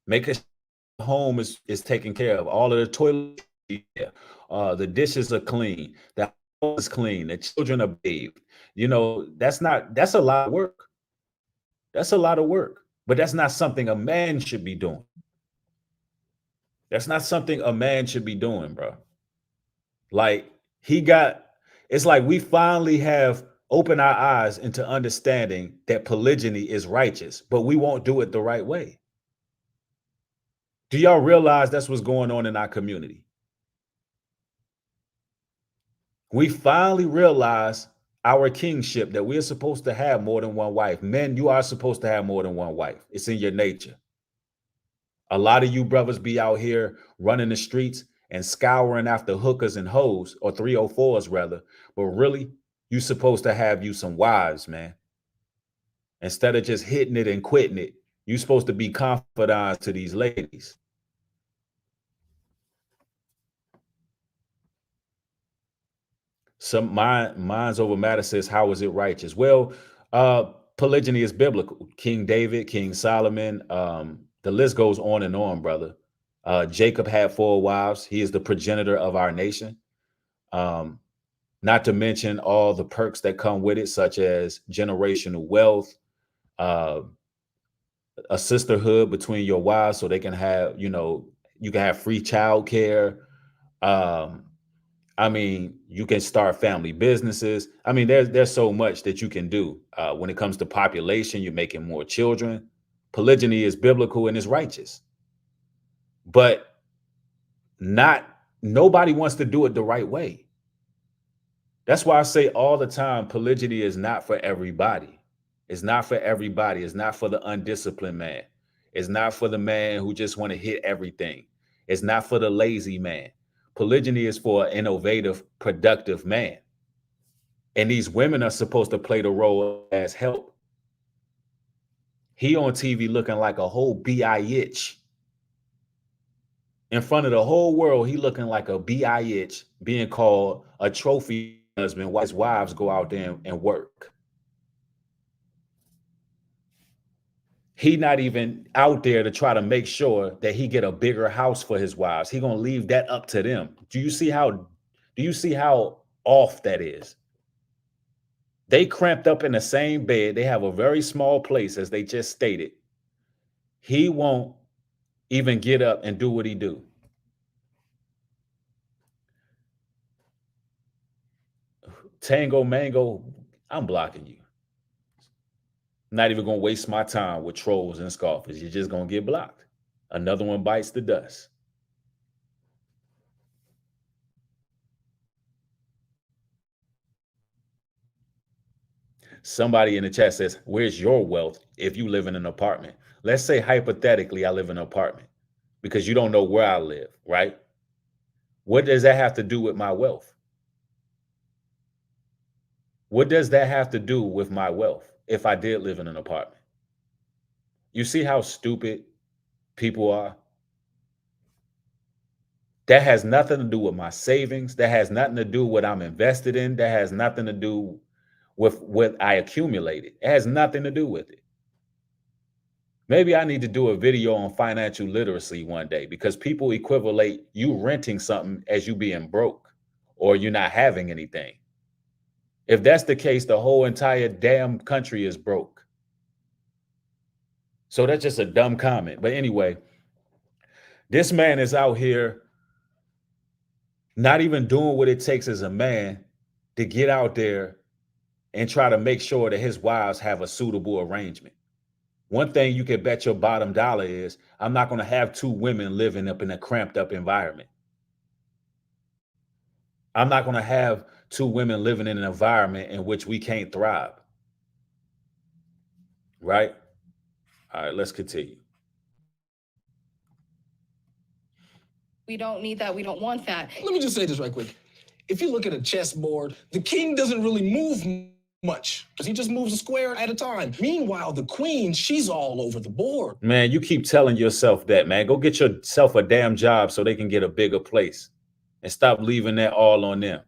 Make a home is taken care of. All of the toiletries, the dishes are clean, the house is clean, the children are bathed. That's a lot of work. That's a lot of work, but that's not something a man should be doing. That's not something a man should be doing, bro. Like it's like we finally have opened our eyes into understanding that polygyny is righteous, but we won't do it the right way. Do y'all realize that's what's going on in our community? We finally realize our kingship, that we're supposed to have more than one wife. Men, you are supposed to have more than one wife. It's in your nature. A lot of you brothers be out here running the streets and scouring after hookers and hoes, or 304s rather. But really, you supposed to have you some wives, man. Instead of just hitting it and quitting it, you supposed to be confidants to these ladies. Some minds over matter says, how is it righteous? Well, polygyny is biblical. King David, King Solomon, the list goes on, brother. Jacob had 4 wives. He is the progenitor of our nation. Not to mention all the perks that come with it, such as generational wealth, a sisterhood between your wives so they can have, you can have free child care. I mean, you can start family businesses. I mean, there's so much that you can do. When it comes to population, you're making more children. Polygyny is biblical and is righteous. But nobody wants to do it the right way. That's why I say all the time, polygyny is not for everybody. It's not for everybody. It's not for the undisciplined man. It's not for the man who just want to hit everything. It's not for the lazy man. Polygyny is for an innovative, productive man. And these women are supposed to play the role as help. He on TV looking like a whole bitch. In front of the whole world, he looking like a bitch, being called a trophy husband while his wives go out there and work. He not even out there to try to make sure that he get a bigger house for his wives. He gonna leave that up to them. Do you see how off that is? They cramped up in the same bed. They have a very small place, as they just stated. He won't even get up and do what he do. Tango Mango, I'm blocking you. I'm not even going to waste my time with trolls and scoffers. You're just going to get blocked. Another one bites the dust. Somebody in the chat says, where's your wealth if you live in an apartment? Let's say hypothetically I live in an apartment, because you don't know where I live, right? What does that have to do with my wealth? What does that have to do with my wealth if I did live in an apartment? You see how stupid people are? That has nothing to do with my savings. That has nothing to do with what I'm invested in. That has nothing to do with what I accumulated. It has nothing to do with it. Maybe I need to do a video on financial literacy one day, because people equivalent you renting something as you being broke or you're not having anything. If that's the case, the whole entire damn country is broke. So that's just a dumb comment. But anyway, this man is out here not even doing what it takes as a man to get out there and try to make sure that his wives have a suitable arrangement. One thing you can bet your bottom dollar is, I'm not going to have 2 women living up in a cramped up environment. I'm not going to have 2 women living in an environment in which we can't thrive. Right? All right, let's continue. We don't need that. We don't want that. Let me just say this right quick. If you look at a chessboard, the king doesn't really move much, because he just moves a square at a time. Meanwhile, the queen, she's all over the board. Man, you keep telling yourself that, man. Go get yourself a damn job so they can get a bigger place, and stop leaving that all on them.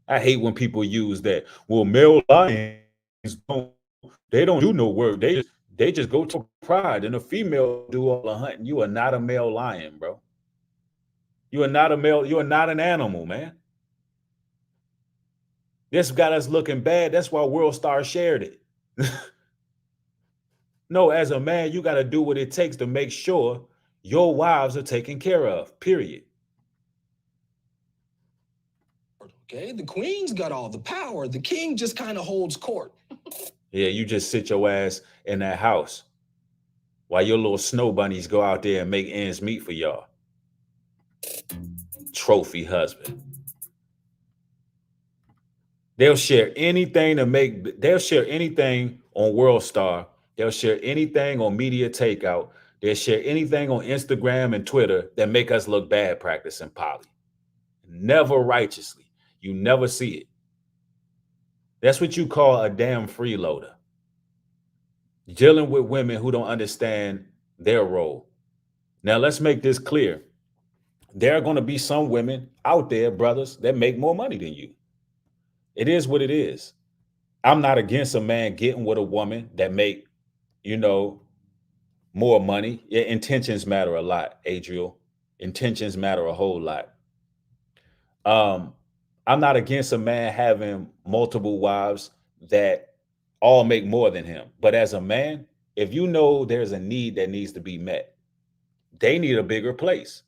I hate when people use that. Well, male lions don't do no work. They just go to pride, and a female do all the hunting. You are not a male lion, bro. You are not a male. You are not an animal, man. This got us looking bad. That's why World Star shared it. No, as a man, you got to do what it takes to make sure your wives are taken care of, period. Okay, the queen's got all the power. The king just kind of holds court. Yeah, you just sit your ass in that house while your little snow bunnies go out there and make ends meet for y'all. Trophy husband. They'll share anything they'll share anything on World Star. They'll share anything on Media Takeout. They'll share anything on Instagram and Twitter that make us look bad practicing poly. Never righteously. You never see it. That's what you call a damn freeloader. Dealing with women who don't understand their role. Now, let's make this clear. There are going to be some women out there, brothers, that make more money than you. It is what it is. I'm not against a man getting with a woman that make, more money. Yeah, intentions matter a lot, Adriel. Intentions matter a whole lot. I'm not against a man having multiple wives that all make more than him. But as a man, if you know there's a need that needs to be met, they need a bigger place.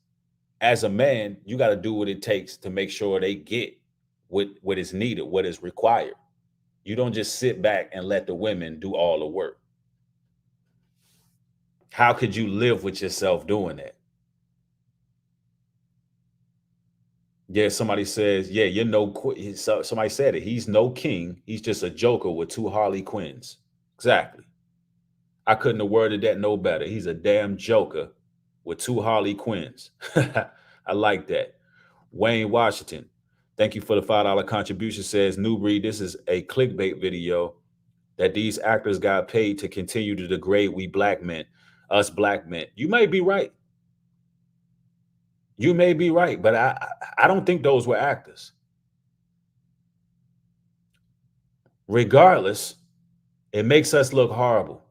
As a man, you got to do what it takes to make sure they get what is needed, what is required. You don't just sit back and let the women do all the work. How could you live with yourself doing that? Yeah, somebody says, yeah, somebody said it. He's no king. He's just a joker with two Harley Quinns. Exactly. I couldn't have worded that no better. He's a damn joker with two Harley Quinns. I like that. Wayne Washington, thank you for the $5 contribution. Says, New Breed, this is a clickbait video that these actors got paid to continue to degrade us black men. You may be right. You may be right, but I don't think those were actors. Regardless, it makes us look horrible.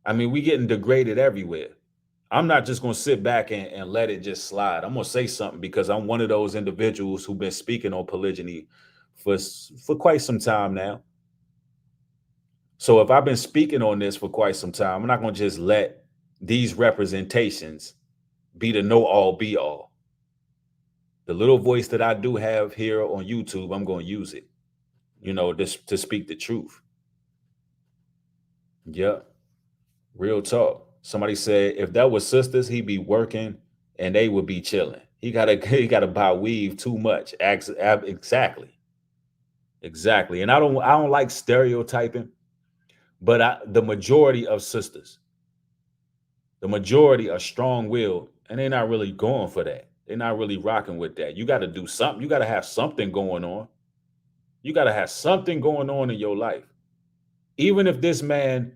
I mean, we getting degraded everywhere. I'm not just going to sit back and let it just slide. I'm going to say something because I'm one of those individuals who've been speaking on polygyny for quite some time now. So if I've been speaking on this for quite some time, I'm not going to just let these representations be the know all be all. The little voice that I do have here on YouTube, I'm going to use it, to speak the truth. Yeah. Real talk. Somebody said if that was sisters, he'd be working and they would be chilling. He gotta buy weave too much. Exactly. And I don't like stereotyping, but the majority of sisters, the majority are strong-willed, and they're not really going for that. They're not really rocking with that. You got to do something. You got to have something going on. You got to have something going on in your life. Even if this man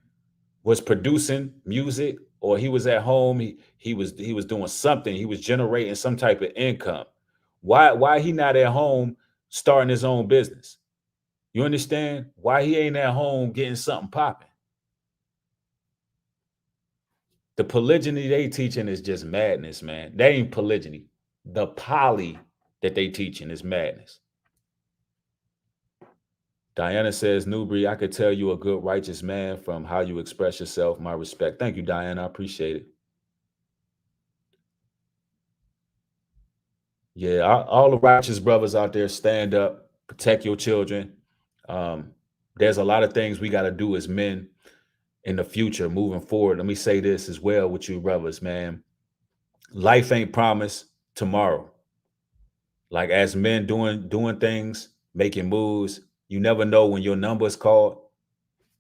was producing music or he was at home, he was doing something, he was generating some type of income. Why he not at home starting his own business? You understand? Why he ain't at home getting something popping? The polygyny they teaching is just madness, man. That ain't polygyny. The poly that they teaching is madness. Diana says, Newbury, I could tell you a good righteous man from how you express yourself. My respect. Thank you, Diana. I appreciate it. Yeah, all the righteous brothers out there, stand up, protect your children. There's a lot of things we got to do as men in the future, moving forward. Let me say this as well with you brothers, man. Life ain't promised tomorrow. Like as men doing things, making moves, you never know when your number is called.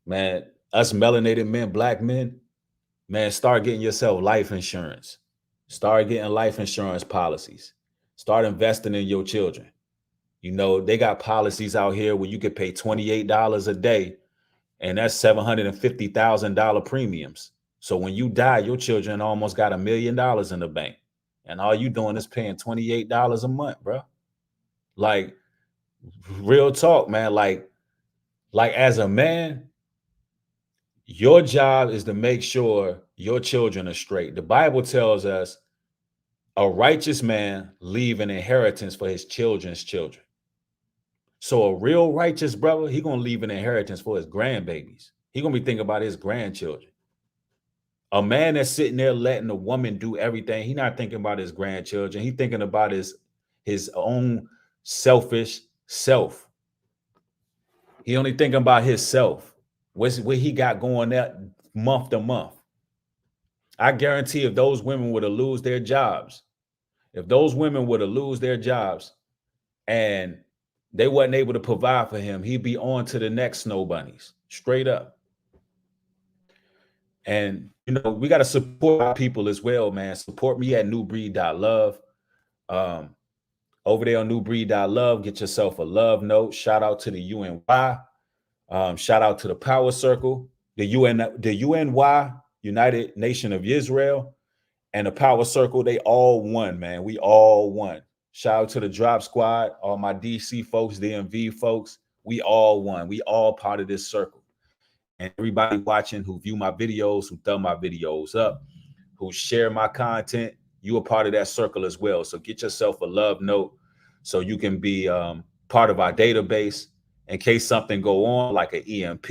Man, us melanated men, black men, man, start getting yourself life insurance. Start getting life insurance policies. Start investing in your children. They got policies out here where you could pay $28 a day, and that's $750,000 premiums. So when you die, your children almost got $1 million in the bank. And all you doing is paying $28 a month, bro. Like, real talk, man. Like as a man, your job is to make sure your children are straight. The Bible tells us a righteous man leave an inheritance for his children's children. So a real righteous brother, he gonna leave an inheritance for his grandbabies. He gonna be thinking about his grandchildren. A man that's sitting there letting a woman do everything, he not thinking about his grandchildren. He thinking about his own selfish self. He only thinking about himself. What he got going there month to month. I guarantee if those women were to lose their jobs, and they wasn't able to provide for him, he'd be on to the next Snow Bunnies, straight up. And, you know, we got to support our people as well, man. Support me at newbreed.love. Over there on newbreed.love, get yourself a love note. Shout out to the UNY. Shout out to the Power Circle, the UNY, United Nation of Israel, and the Power Circle. They all won, man. We all won. Shout out to the Drop Squad, all my DC folks, DMV folks. We all won. We all part of this circle. And everybody watching who view my videos, who thumb my videos up, who share my content, you are part of that circle as well. So get yourself a love note so you can be part of our database in case something go on, like an EMP,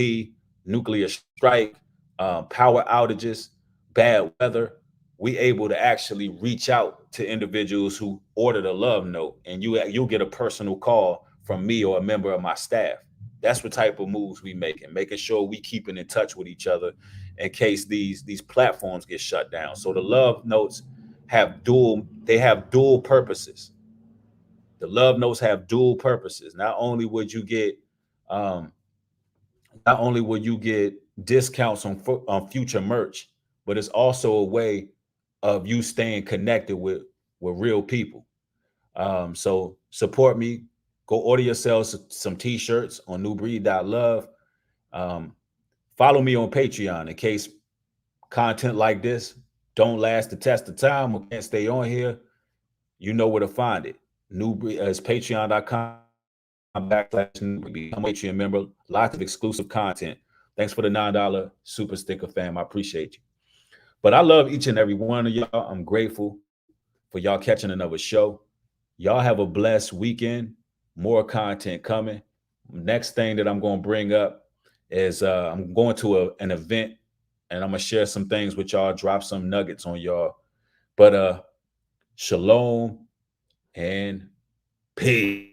nuclear strike, power outages, bad weather. We able to actually reach out to individuals who ordered a love note, and you'll get a personal call from me or a member of my staff. That's what type of moves we making sure we keeping in touch with each other in case these platforms get shut down. So the love notes have dual purposes. The love notes have dual purposes. Not only would you get discounts on future merch, but it's also a way of you staying connected with real people. So support me. Go order yourselves some t-shirts on newbreed.love. Follow me on Patreon in case content like this don't last the test of time or can't stay on here. You know where to find it. Newbreed is patreon.com/newbreed. Become a Patreon member. Lots of exclusive content. Thanks for the $9 super sticker, fam. I appreciate you. But I love each and every one of y'all. I'm grateful for y'all catching another show. Y'all have a blessed weekend. More content coming. Next thing that I'm going to bring up is I'm going to an event, and I'm going to share some things with y'all, drop some nuggets on y'all. But shalom and peace.